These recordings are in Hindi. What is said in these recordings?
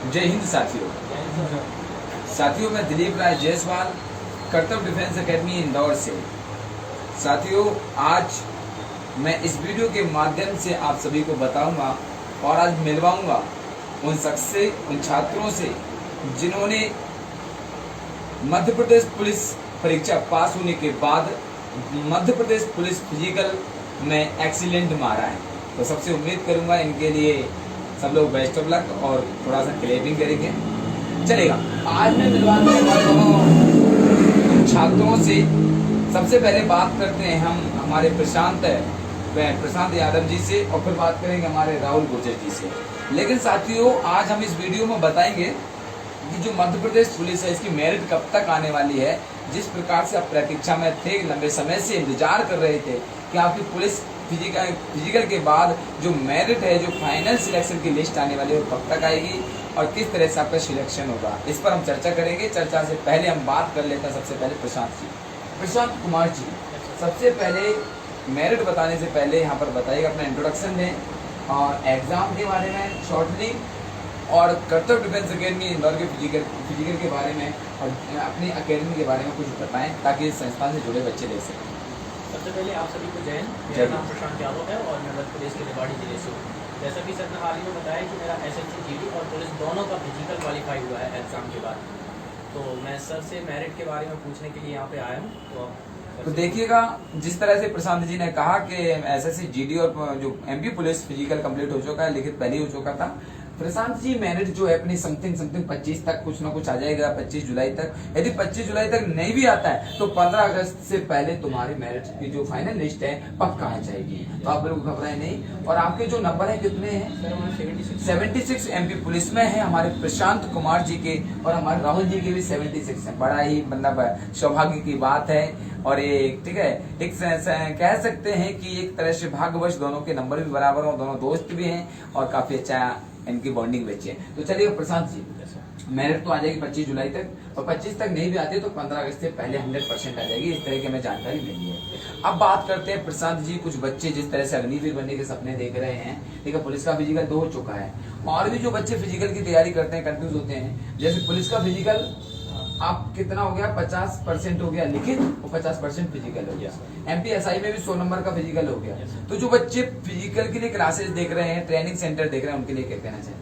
जय हिंद साथियों। साथियों मैं दिलीप राय जायसवाल, कर्तव्य डिफेंस एकेडमी इंदौर से। साथियों आज मैं इस वीडियो के माध्यम से आप सभी को बताऊंगा और आज मिलवाऊंगा उन शख्स से, उन छात्रों से जिन्होंने मध्य प्रदेश पुलिस परीक्षा पास होने के बाद मध्य प्रदेश पुलिस फिजिकल में एक्सीलेंट मारा है। तो सबसे उम्मीद करूंगा इनके लिए सब लोग बेस्ट ऑफ लक और थोड़ा सा क्लैपिंग करेंगे। चलेगा। आज मैं मिलवाने वाला छात्रों से सबसे पहले बात करते हैं हम हमारे प्रशांत यादव जी से और फिर बात करेंगे हमारे राहुल गुर्जर जी से। लेकिन साथियों आज हम इस वीडियो में बताएंगे कि जो मध्य प्रदेश पुलिस है इसकी मेरिट कब तक आने वाली है। जिस प्रकार से आप प्रतीक्षा में थे, लंबे समय से इंतजार कर रहे थे कि आपकी पुलिस फिजिकल के बाद जो मेरिट है, जो फाइनल सिलेक्शन की लिस्ट आने वाली है वो कब तक आएगी और किस तरह से आपका सिलेक्शन होगा, इस पर हम चर्चा करेंगे। चर्चा से पहले हम बात कर लेते हैं सबसे पहले प्रशांत कुमार जी। सबसे पहले मेरिट बताने से पहले यहाँ पर बताइएगा, अपना इंट्रोडक्शन दें और एग्जाम के बारे में शॉर्टली और कर्तव्य डिफेंस एकेडमी इंदौर के फिजिकल के बारे में और अपनी एकेडमी के बारे में कुछ बताएं ताकि इस संस्थान से जुड़े बच्चे देख सकें। सबसे पहले आप सभी को जय हिंद। मेरा नाम प्रशांत यादव है और मैं मध्य प्रदेश के रेवाड़ी जिले से हूँ। जैसा कि सर ने हाल ही में बताया कि मेरा SSC GD और पुलिस दोनों का फिजिकल क्वालिफाई हुआ है एग्जाम के बाद, तो मैं सर से मेरिट के बारे में पूछने के लिए यहाँ पे आया हूँ। तो देखिएगा, जिस तरह से प्रशांत जी ने कहा कि SSC GD और जो MP पुलिस फिजिकल कंप्लीट हो चुका है, लिखित पहले हो चुका था। प्रशांत जी मेरिट जो है अपनी समथिंग 25 तक कुछ ना कुछ आ जाएगा, 25 जुलाई तक। यदि 25 जुलाई तक नहीं भी आता है तो 15 अगस्त से पहले तुम्हारी मेरिट की जो फाइनल लिस्ट है पक्का आ जाएगी, तो आप लोग घबराए नहीं। और आपके जो नंबर है कितने हैं? 76 MP पुलिस में है हमारे प्रशांत कुमार जी के और हमारे राहुल जी के भी 76 है। बड़ा ही मतलब सौभाग्य की बात है और एक ठीक है, एक कह सकते हैं कि एक तरह से भाग्यवश दोनों के नंबर भी बराबर हो, दोनों दोस्त भी हैं और काफी अच्छा इनकी बॉन्डिंग भी अच्छी है। तो चलिए प्रशांत जी, मेरिट तो आ जाएगी 25 जुलाई तक और 25 तक नहीं भी आती तो 15 अगस्त से पहले 100% आ जाएगी, इस तरह की हमें जानकारी मिली है। अब बात करते हैं प्रशांत जी, कुछ बच्चे जिस तरह से अग्निवीर बनने के सपने देख रहे हैं, ठीक है, पुलिस का फिजिकल तो हो चुका है और भी जो बच्चे फिजिकल की तैयारी करते हैं कंफ्यूज होते हैं। जैसे पुलिस का फिजिकल आप कितना हो गया? 50% हो गया लिखित और 50% फिजिकल हो गया। MP SI में भी 100 नंबर का फिजिकल हो गया। तो जो बच्चे फिजिकल के लिए क्लासेस देख रहे हैं, ट्रेनिंग सेंटर देख रहे हैं, उनके लिए क्या कहना चाहिए?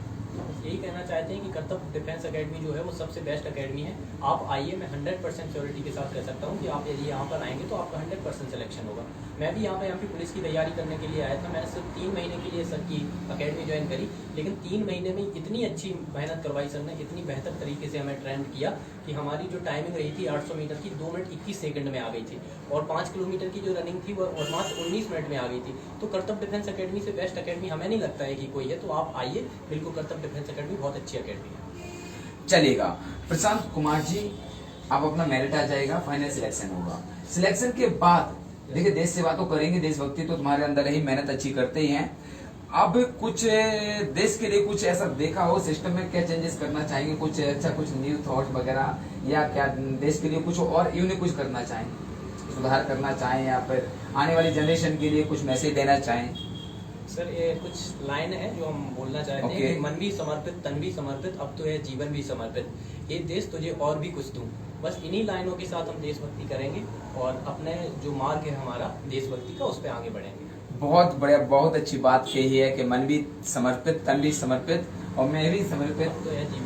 यही कहना चाहते हैं कि कर्तव्य डिफेंस एकेडमी जो है वो सबसे बेस्ट एकेडमी है। आप आइए, मैं 100% श्योरिटी के साथ कह सकता हूँ कि आप यदि यहाँ पर आएंगे तो आपका 100% सिलेक्शन होगा। मैं भी यहाँ पे MP पुलिस की तैयारी करने के लिए आया था। मैंने सिर्फ 3 महीने के लिए सर की एकेडमी ज्वाइन करी, लेकिन 3 महीने में इतनी अच्छी मेहनत करवाई सर ने, इतनी बेहतर तरीके से हमें ट्रेंड किया कि हमारी जो टाइमिंग रही थी 800 मीटर की 2 मिनट 21 सेकंड में आ गई थी और 5 किलोमीटर की जो रनिंग थी वो मात्र 19 मिनट में आ गई थी। तो कर्तव्य डिफेंस एकेडमी से बेस्ट एकेडमी हमें नहीं लगता है कि कोई है, तो आप आइए, बिल्कुल कर्तव्य डिफेंस एकेडमी बहुत अच्छी एकेडमी है। चलेगा प्रशांत कुमार जी, आप अपना मेरिट आ जाएगा, फाइनल सिलेक्शन होगा। सिलेक्शन के बाद देखिए देश सेवा तो करेंगे, देशभक्ति तो तुम्हारे अंदर ही, मेहनत अच्छी करते ही हैं। अब कुछ देश के लिए कुछ ऐसा देखा हो सिस्टम में, क्या चेंजेस करना चाहेंगे? कुछ अच्छा, कुछ न्यू थॉट वगैरह, या क्या देश के लिए कुछ और यूनिक कुछ करना चाहें, सुधार करना चाहें, या फिर आने वाली जनरेशन के लिए कुछ मैसेज देना चाहें? सर ये कुछ लाइन है जो हम बोलना चाहते हैं कि मन भी समर्पित, तन भी समर्पित, अब तो है जीवन भी समर्पित, ये देश तुझे और भी कुछ दूं। बस इन्हीं लाइनों के साथ हम देशभक्ति करेंगे और अपने जो मार्ग है हमारा देशभक्ति का, उस पर आगे बढ़ेंगे। बहुत बढ़िया, बहुत अच्छी बात कही है कि मन भी समर्पित, तन भी समर्पित और मैं भी समर्पित,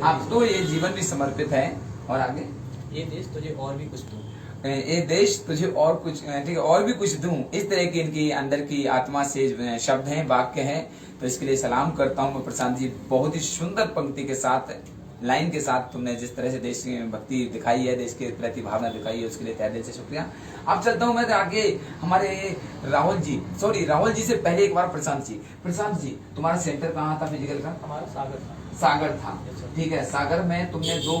अब तो ये जीवन भी समर्पित है। और आगे, ये देश तुझे और भी कुछ दूं, ये देश तुझे और कुछ, ठीक है, और भी कुछ दूं, इस तरह की इनकी अंदर की आत्मा से शब्द हैं, वाक्य हैं। तो इसके लिए सलाम करता हूं मैं प्रशांत जी। बहुत ही सुंदर पंक्ति के साथ, लाइन के साथ तुमने जिस तरह से देश की भक्ति दिखाई है, देश के प्रति भावना दिखाई है, उसके लिए तहे दिल से शुक्रिया। अब चलता हूं मैं आगे हमारे राहुल जी से पहले एक बार प्रशांत जी, तुम्हारा सेंटर कहाँ था फिजिकल का? हमारा सागर था, ठीक है। सागर में तुमने 2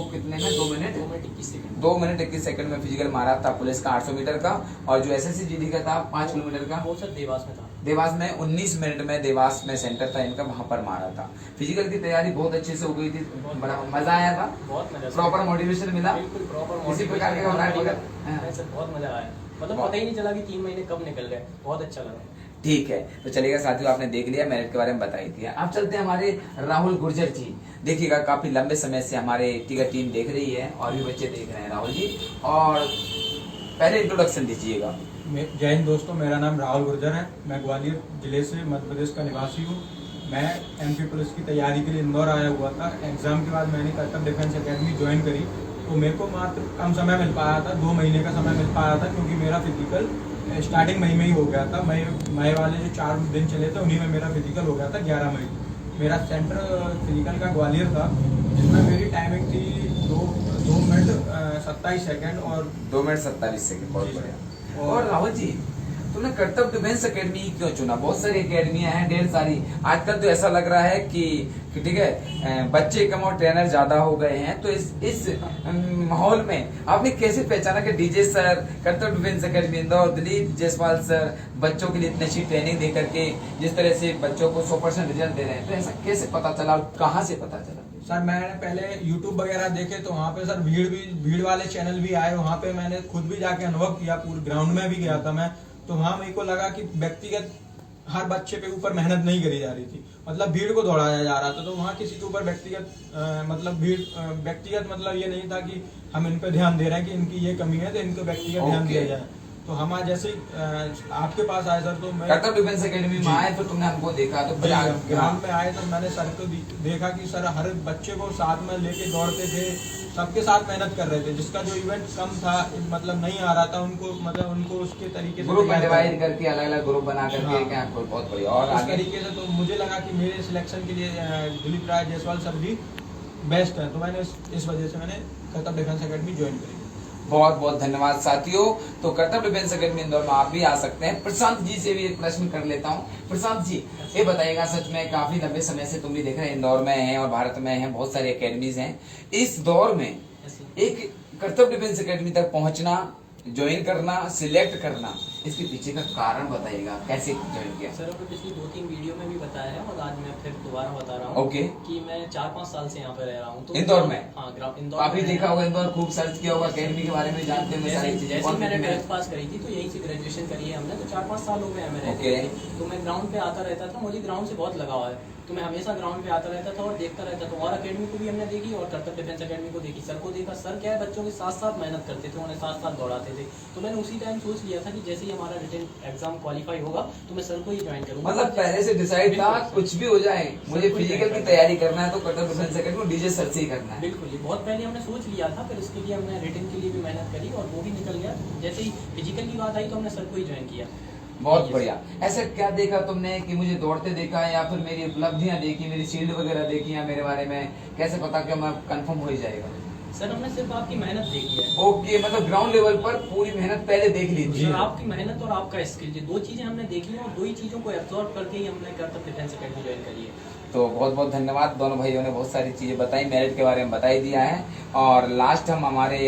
मिनट 21 सेकंड में फिजिकल मारा था पुलिस का 800 मीटर का, और जो SSC GD का था 5 किलोमीटर का, वो सर देवास में था। देवास में 19 मिनट में देवास में सेंटर था इनका, वहां पर मारा था। फिजिकल की तैयारी बहुत अच्छे से हो गई थी, बड़ा मजा आया था, बहुत मजा, प्रॉपर मोटिवेशन मिला, बिल्कुल प्रॉपर किसी प्रकार के सर बहुत मजा आया, मतलब पता ही नहीं चला कि 3 महीने कब निकल गए, बहुत अच्छा लगा। ठीक है, तो चलेगा साथियों, आपने देख लिया, मेरिट के बारे में बताई दिया। अब चलते हैं हमारे राहुल गुर्जर जी। देखिएगा काफी लंबे समय से हमारे टीम देख रही है और भी बच्चे देख रहे हैं। राहुल जी, और पहले इंट्रोडक्शन दीजिएगा। जय हिंद दोस्तों, मेरा नाम राहुल गुर्जर है। मैं ग्वालियर जिले से मध्य प्रदेश का निवासी हूँ। मैं एमपी पुलिस की तैयारी के लिए इंदौर आया हुआ था। एग्ज़ाम के बाद मैंने कर्तव्य डिफेंस एकेडमी ज्वाइन करी, तो मेरे को मात्र कम समय मिल पाया था, 2 महीने का समय मिल पाया था, क्योंकि मेरा फिजिकल स्टार्टिंग मई में ही हो गया था। मई वाले जो 4 दिन चले थे उन्हीं में मेरा फिजिकल हो गया था 11 मई। मेरा सेंटर फिजिकल का ग्वालियर था, जिसमें मेरी टाइमिंग थी 2 मिनट 27 सेकेंड और 2 मिनट 27 सेकंड। बहुत बढ़िया। और राहुल जी, तुमने कर्तव्य डिफेंस एकेडमी क्यों चुना? बहुत सारी एकेडमियां हैं, ढेर सारी। आजकल तो ऐसा लग रहा है कि ठीक है, बच्चे कम और ट्रेनर ज्यादा हो गए हैं, तो इस माहौल में आपने कैसे पहचाना कि डीजे सर, कर्तव्य defence academy Indore, Dilip Jaiswal sir बच्चों के लिए इतनी अच्छी ट्रेनिंग दे करके जिस तरह से बच्चों को 100% रिजल्ट दे रहे हैं, तो ऐसा कैसे पता चला और कहाँ से पता चला? सर मैंने पहले YouTube वगैरह देखे, तो वहाँ पे सर भीड़ वाले चैनल भी आए। वहाँ पे मैंने खुद भी जाके अनुभव किया, पूरे ग्राउंड में भी गया था मैं। तो वहाँ मेरे को लगा कि व्यक्तिगत हर बच्चे पे ऊपर मेहनत नहीं करी जा रही थी, मतलब भीड़ को दौड़ाया जा रहा था। तो वहाँ किसी के ऊपर व्यक्तिगत मतलब ये नहीं था कि हम इन पे ध्यान दे रहे हैं कि इनकी ये कमी है तो इनको व्यक्तिगत ध्यान दिया जाए। तो हम आज जैसे आपके पास आए सर, तो मैं कर्तव्य डिफेंस एकेडमी में आए, तो तुमने हमको देखा, तो ग्राउंड में आए तो मैंने सर को देखा कि सर हर बच्चे को साथ में लेके दौड़ते थे, सबके साथ मेहनत कर रहे थे। जिसका जो इवेंट कम था, मतलब नहीं आ रहा था, उनको उसके तरीके से ग्रुप में डिवाइड करके अलग-अलग ग्रुप बना करके क्या बहुत बढ़िया। और इस तरीके से तो मुझे लगा कि मेरे सिलेक्शन के लिए दिलीप राय जायसवाल सर भी बेस्ट है, तो मैंने इस वजह से मैंने कर्तव्य डिफेंस एकेडमी ज्वाइन करी। बहुत बहुत धन्यवाद साथियों। तो कर्तव्य डिफेंस एकेडमी इंदौर में आप भी आ सकते हैं। प्रशांत जी से भी एक प्रश्न कर लेता हूँ। प्रशांत जी, ये बताइएगा, सच में काफी लंबे समय से तुम भी देख रहे हैं, इंदौर में हैं और भारत में हैं, बहुत सारी एकेडमीज हैं। इस दौर में एक कर्तव्य डिफेंस एकेडमी तक पहुंचना, ज्वाइन करना, सिलेक्ट करना, इसके पीछे का कारण बताइएगा, कैसे ज्वाइन किया? सर आपने पिछली 2-3 वीडियो में भी बताया है और आज मैं फिर दोबारा बता रहा हूँ। ओके। कि मैं 4-5 साल से यहाँ पे रह रहा हूँ। तो इंदौर में? हाँ, इंदौर। काफी देखा होगा इंदौर, खूब सर्च किया होगा एकेडमी के बारे में, जानते हैं सारी चीजें। जैसे मैंने 12th पास करी थी तो यहीं से ग्रेजुएशन करी है हमने, तो 4-5 साल हो गए हमें रहते थे। तो मैं ग्राउंड पे आता रहता था, मुझे ग्राउंड से बहुत लगाव है, तो मैं हमेशा ग्राउंड पे आता रहता था और देखता रहता था। और एकेडमी को भी हमने देखी और कर्तव्य डिफेंस एकेडमी को देखी, सर को देखा। सर क्या है, बच्चों के साथ साथ मेहनत करते थे, उन्हें साथ साथ दौड़ाते थे। तो मैंने उसी टाइम सोच लिया था कि जैसे ही हमारा रिटन एग्जाम क्वालिफाई होगा तो मैं सर को ही ज्वाइन करूंगा। मतलब पहले से डिसाइड था, कुछ भी हो जाए मुझे फिजिकल की तैयारी करना है तो कर्तव्य डिफेंस एकेडमी डीजे सर से ही करना है। बिल्कुल, ये बहुत पहले हमने सोच लिया था, फिर उसके लिए हमने रिटन के लिए भी मेहनत करी और वो भी निकल गया। जैसे ही फिजिकल की बात आई तो हमने सर को ही ज्वाइन किया। बहुत बढ़िया। ऐसा क्या देखा तुमने कि मुझे दौड़ते देखा, या फिर मेरी उपलब्धियां देखी, मेरी शील्ड वगैरह देखी, या मेरे बारे में कैसे पता कि मैं कंफर्म हो ही जाएगा? सर हमने सिर्फ आपकी मेहनत देखी है। ओके, मतलब ग्राउंड लेवल पर पूरी मेहनत पहले देख ली थी। सर आपकी मेहनत और आपका स्किल, ये 2 चीजें हमने देखी हैं और 2 ही चीजों को एब्जॉर्ब करके ही हमने कर्तव्य डिफेंस एकेडमी ज्वाइन करी है। तो बहुत बहुत धन्यवाद, दोनों भाइयों ने बहुत सारी चीजें बताई, मेरिट के बारे में बता ही दिया है। और लास्ट हम हमारे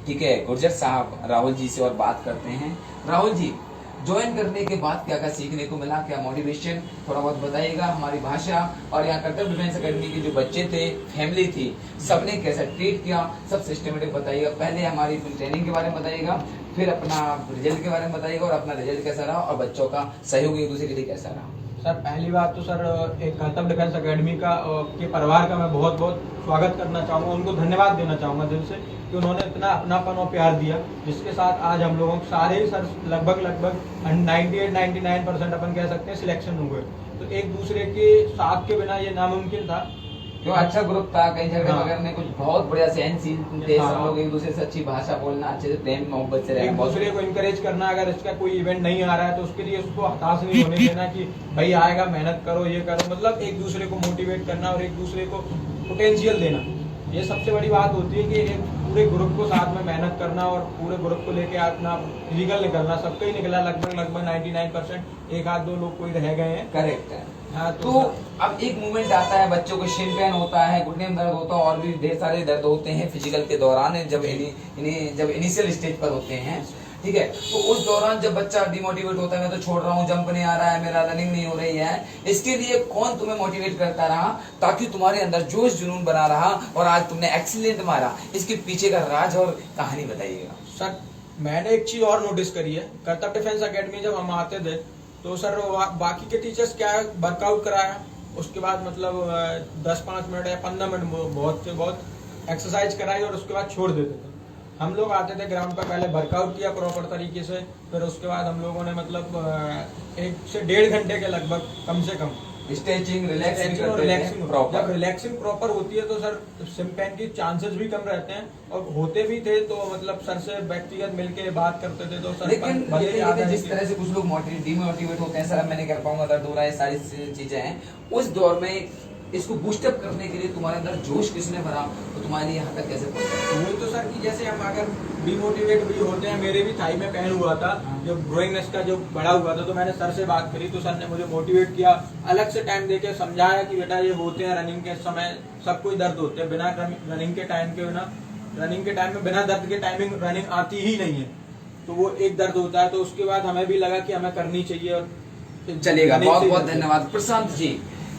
ठीक है गुर्जर साहब राहुल जी से और बात करते हैं। राहुल जी, ज्वाइन करने के बाद क्या क्या सीखने को मिला, क्या मोटिवेशन, थोड़ा बहुत बताइएगा। हमारी भाषा और यहाँ कर्तव्य डिफेंस एकेडमी के जो बच्चे थे, फैमिली थी, सबने कैसा ट्रीट किया, सब सिस्टमेटिक बताइएगा। पहले हमारी ट्रेनिंग के बारे में बताइएगा, फिर अपना रिजल्ट के बारे में बताइएगा और अपना रिजल्ट कैसा रहा और बच्चों का सहयोग एक दूसरे के लिए कैसा रहा। सर पहली बात तो सर एक कर्तव्य डिफेंस एकेडमी का के परिवार का मैं बहुत बहुत स्वागत करना चाहूँगा, उनको धन्यवाद देना चाहूँगा दिल से कि उन्होंने इतना अपनापन और प्यार दिया, जिसके साथ आज हम लोगों सारे ही सर लगभग 98-99% अपन कह सकते हैं सिलेक्शन हुए। तो एक दूसरे के साथ के बिना ये नामुमकिन था। क्यों, अच्छा ग्रुप था, कहीं झगड़े वगैरह में कुछ बहुत बढ़िया सहनशील थे, हाँ। सब लोग एक दूसरे से अच्छी भाषा बोलना, अच्छे से प्रेम मोहब्बत से रहना, एक दूसरे को इनकरेज करना। अगर इसका कोई इवेंट नहीं आ रहा है तो उसके लिए उसको हताश नहीं होने देना कि भाई आएगा, मेहनत करो, ये करो, मतलब एक दूसरे को मोटिवेट करना और एक दूसरे को पोटेंशियल देना, ये सबसे बड़ी बात होती है कि एक पूरे ग्रुप को साथ में मेहनत करना और पूरे ग्रुप को लेके अपना फिजिकल निकलना। सबका ही निकला लगभग 99%, 1-2 लोग कोई रह गए हैं। करेक्ट है। हाँ, तो अब एक मूवमेंट आता है, बच्चों को शिन पेन होता है, घुटने में दर्द होता है और भी ढेर सारे दर्द होते हैं फिजिकल के दौरान, जब इनिशियल स्टेज पर होते हैं, ठीक है। तो उस दौरान जब बच्चा डिमोटिवेट होता है, मैं तो छोड़ रहा हूँ, जंप नहीं आ रहा है, मेरा रनिंग नहीं हो रही है, इसके लिए कौन तुम्हें मोटिवेट करता रहा ताकि तुम्हारे अंदर जोश जुनून बना रहा और आज तुमने एक्सीलेंट मारा? इसके पीछे का राज और कहानी बताइएगा। सर मैंने एक चीज और नोटिस करी है, कर्तव्य डिफेंस एकेडमी जब हम आते थे तो सर बाकी के टीचर्स क्या है, वर्कआउट कराया, उसके बाद मतलब 10-5 मिनट या 15 मिनट बहुत से बहुत एक्सरसाइज कराई और उसके बाद छोड़ देते थे। हम लोग आते थे ग्राउंड पर, पहले वर्कआउट किया प्रॉपर तरीके से, फिर उसके बाद हम लोगों ने मतलब 1 से 1.5 घंटे के लगभग कम से कम स्ट्रेचिंग रिलैक्सिंग और रिलैक्सिंग प्रॉपर। जब रिलैक्सिंग प्रॉपर होती है तो सर सिम्पेन की चांसेस भी कम रहते हैं, और होते भी थे तो मतलब सर से व्यक्तिगत मिलके बात करते थे तो सर लेकिन भले ही आधा जिस तरह से कुछ लोग डिमोटिवेट होते हैं, सर अब मैं नहीं कर पाऊंगा, दर्द हो रहा है, सारी चीजें हैं, उस दौर में इसको बूस्टअप करने के लिए तुम्हारे अंदर जोश किसने भरा, तो तुम्हारे लिए यहाँ तक कैसे पहुंचा? वही तो सर कि जैसे हम अगर डिमोटिवेट भी होते हैं, मेरे भी थाई में पेन हुआ था, जब ड्राइंगनेस का जो बड़ा हुआ था, तो मैंने सर से बात करी तो सर ने मुझे मोटिवेट किया, अलग से टाइम देके समझाया कि बेटा ये होते हैं रनिंग के समय सबको ही दर्द होते हैं, बिना रनिंग के टाइम के बिना रनिंग के टाइम में बिना दर्द के टाइमिंग रनिंग आती ही नहीं है, तो वो एक दर्द होता है। तो उसके बाद हमें भी लगा कि हमें करनी चाहिए। और चलेगा, बहुत बहुत धन्यवाद प्रशांत जी।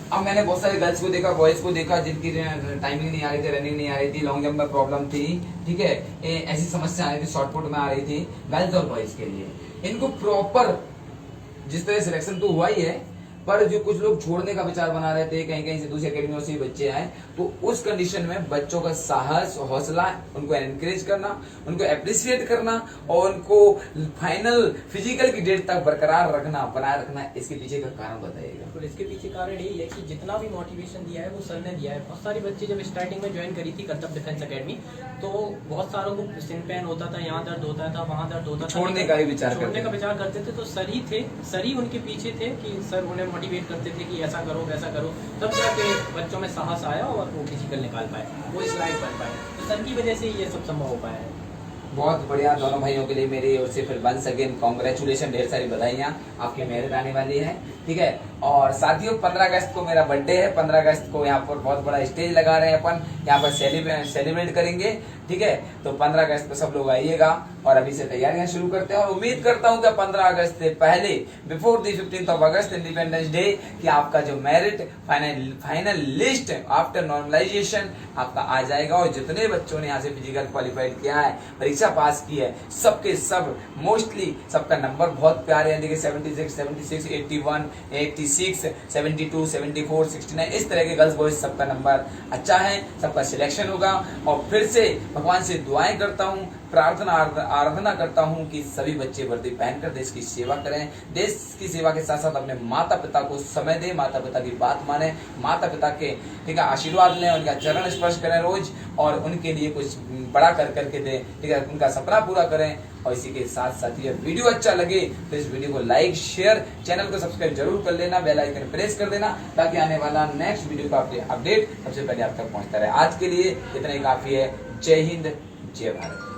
अब मैंने बहुत सारे गर्ल्स को देखा, बॉयज को देखा जिनकी टाइमिंग नहीं आ रही थी, रनिंग नहीं आ रही थी, लॉन्ग जंप में प्रॉब्लम थी, ठीक है, ऐसी समस्या आ रही थी, शॉर्टपुट में आ रही थी, गर्ल्स और बॉयज के लिए इनको प्रॉपर जिस तरह सिलेक्शन तो हुआ ही है, पर जो कुछ लोग छोड़ने का विचार बना रहे थे, कहीं कहीं से दूसरी अकेडमियों से बच्चे आए, तो उस कंडीशन में बच्चों का साहस हौसला, उनको एनकरेज करना, उनको अप्रिशिएट करना और उनको फाइनल फिजिकल की डेट तक बरकरार रखना, बनाए रखना, इसके पीछे का कारण बताइएगा। बिल्कुल, इसके पीछे कारण यही है कि जितना भी मोटिवेशन दिया है वो सर ने दिया है। बहुत सारे बच्चे जब स्टार्टिंग में ज्वाइन करी थी कर्तव्य डिफेंस अकेडमी, तो बहुत सारों को सिन पेन होता था, यहाँ दर्द होता था, वहाँ दर्द होता था, छोड़ने का भी विचार करते थे। तो सर ही थे, सर ही उनके पीछे थे कि सर उन्हें मोटिवेट करते थे कि ऐसा करो वैसा करो, तब जाके बच्चों में साहस आया और वो फिजिकल निकाल पाए, वो इस लायक बन पाए। तो सर की वजह से ये सब संभव हो पाया है। बहुत बढ़िया, दोनों भाइयों के लिए मेरी ओर से फिर वंस अगेन कांग्रेचुलेशन, ढेर सारी बधाइयाँ, आपकी मेहनत आने वाली है, ठीक है। और साथियों 15 अगस्त को मेरा बर्थडे है, 15 अगस्त को यहाँ पर बहुत बड़ा स्टेज लगा रहे हैं अपन, यहाँ पर सेलिब्रेट करेंगे, ठीक है। तो 15 अगस्त को सब लोग आइएगा और अभी से तैयारियां शुरू करते हैं, और उम्मीद करता हूँ कि 15 अगस्त से पहले before the 15th August Independence Day कि आपका जो merit final list after normalization आपका आ जाएगा, और जितने बच्चों ने यहाँ से फिजिकल क्वालिफाइड किया है, परीक्षा पास की है, सबके सब मोस्टली सबका नंबर बहुत प्यारे हैं, देखिए 76, 76, 81, 86, 72, 74, 69, इस तरह के गर्ल्स बॉयज सबका नंबर अच्छा है, सबका सिलेक्शन होगा। और फिर से भगवान से दुआएं करता हूँ, प्रार्थना आराधना करता हूँ कि सभी बच्चे वर्दी पहनकर देश की सेवा करें, देश की सेवा के साथ साथ अपने माता पिता को समय दें, माता पिता की बात माने, माता पिता के ठीक है आशीर्वाद लें, उनका चरण स्पर्श करें रोज, और उनके लिए कुछ बड़ा करके दें, ठीक है, उनका सपना पूरा करें। और इसी के साथ साथ ये वीडियो अच्छा लगे तो इस वीडियो को लाइक शेयर, चैनल को सब्सक्राइब जरूर कर लेना, बेल आइकन प्रेस कर देना, ताकि आने वाला नेक्स्ट वीडियो का अपडेट सबसे पहले आप तक पहुंचता रहे। आज के लिए इतना ही काफी है। जय हिंद, जय भारत।